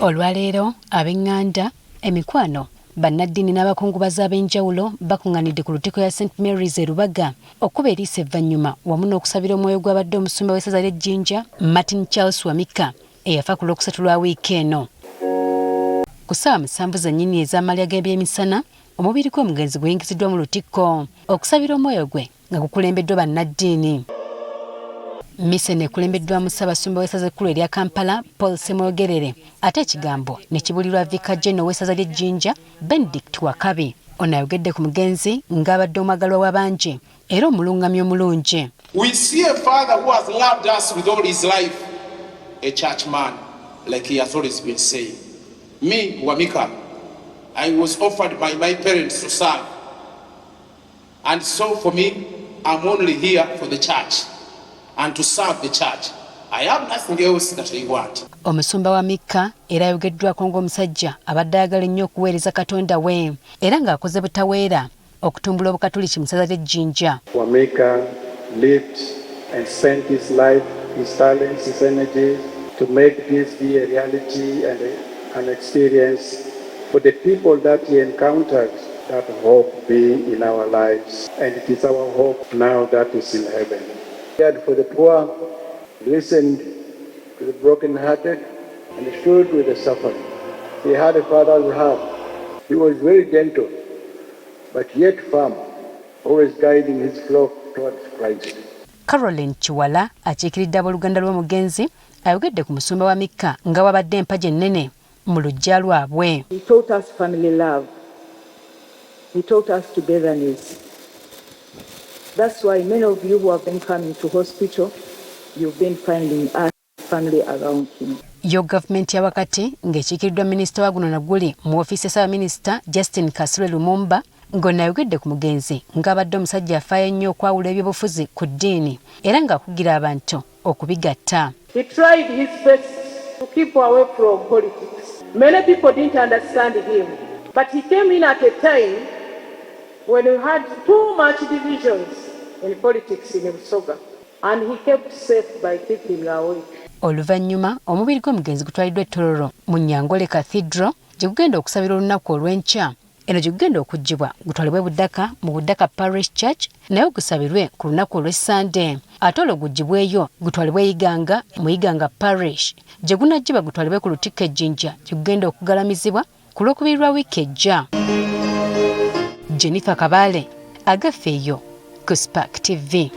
Olwaleero ab'enganda emikwano bannaddiini n'abakungubazi ab'enjawulo bakungaanidde ku lutikko ya St Mary's e Lubaga okuba eriisa evvannyuma wamu n'okusabira omwoyo gw'abadde omusumba w'essaza ly'e Jinja Martin Charles Wamika eyafa ku lwokusatu lwa wiiki eno. Ku ssaawa 7 zennyini ez'amalya g'ebyemisana omubiri gw'omugenzi guyingiziddwa mu lutikko okusabira omwoyo gwe nga gukulembeddwa bannaddiini. Missa ekulembeddwamu Ssaabasumba w'essaza ekkulu erya Kampala Paul Ssemogerere ate ekigambo ne kibulirwa Vicar General w'essaza ly'e Jinja Benedict Wakabi. Ono ayogedde ku mugenzi ng'abadde omwagalwa w'abangi era omulungamya omulungi. We see a father who has loved us with all his life, a church man, like he has always been saying. Me, Wamika, I was offered by my parents to serve. And so for me, I'm only here for the church and to serve the church. I have nothing else that I want. Omusumba Wamika era ayogeddwako ng'omusajja abadde ayagala ennyo okuweereza katonda we era ng'akoze butaweera okutumbula obukatoliki mu ssaza ly'e Jinja. Wamika lived and spent his life, his talents, his energy to make this be a reality and an experience for the people that he encountered. That hope be in our lives, and it is our hope now that is in heaven. He cared for the poor, listened to the broken-hearted, and stood with the suffering. He had a father's heart. He was very gentle, but yet firm, always guiding his flock towards Christ. Caroline Chiwala akiikiridde abooluganda lw'omugenzi ayogedde ku musumba Wamika nga wabadde empagi ennene mu luggya lwabwe. He taught us family love. He taught us togetherness. That's why many of you who have been coming to hospital, you've been finding us family around him. Yo government ya wakati ng'ekiikiriddwa minisita wa guno naguli mu ofiisi ya Ssaabaminisita Justin Kasule Lumumba ng'onayogedde ku mugenzi ng'abadde omusajja afaayo ennyo okwawula ebyobufuzi ku ddiini era ng'akugira abantu okubigatta. He tried his best to keep away from politics. Many people didn't understand him, but he came in at a time when we had too much divisions in politics in Busoga, and he kept safe by keeping away. Oluvannyuma omubiri gw'omugenzi gutwaliddwa e Tororo mu Nyangole Cathedral gye gugenda okusabira olunaku olw'enkya. Eno gye gugenda okuggyibwa gutwalibwe Buddaka mu Buddaka Parish Church naye gusabirwe ku lunaku olw'Essande. Ate olwo guggyibweyo gutwalibwe Iganga mu Iganga Parish gye gunaggyibwa gutwalibwe ku lutikko e Jinja gye gugenda okugalamizibwa ku lw'okubiri lwa wiiki ejja. Jennifer Kabale agafeeyo ku Spark TV.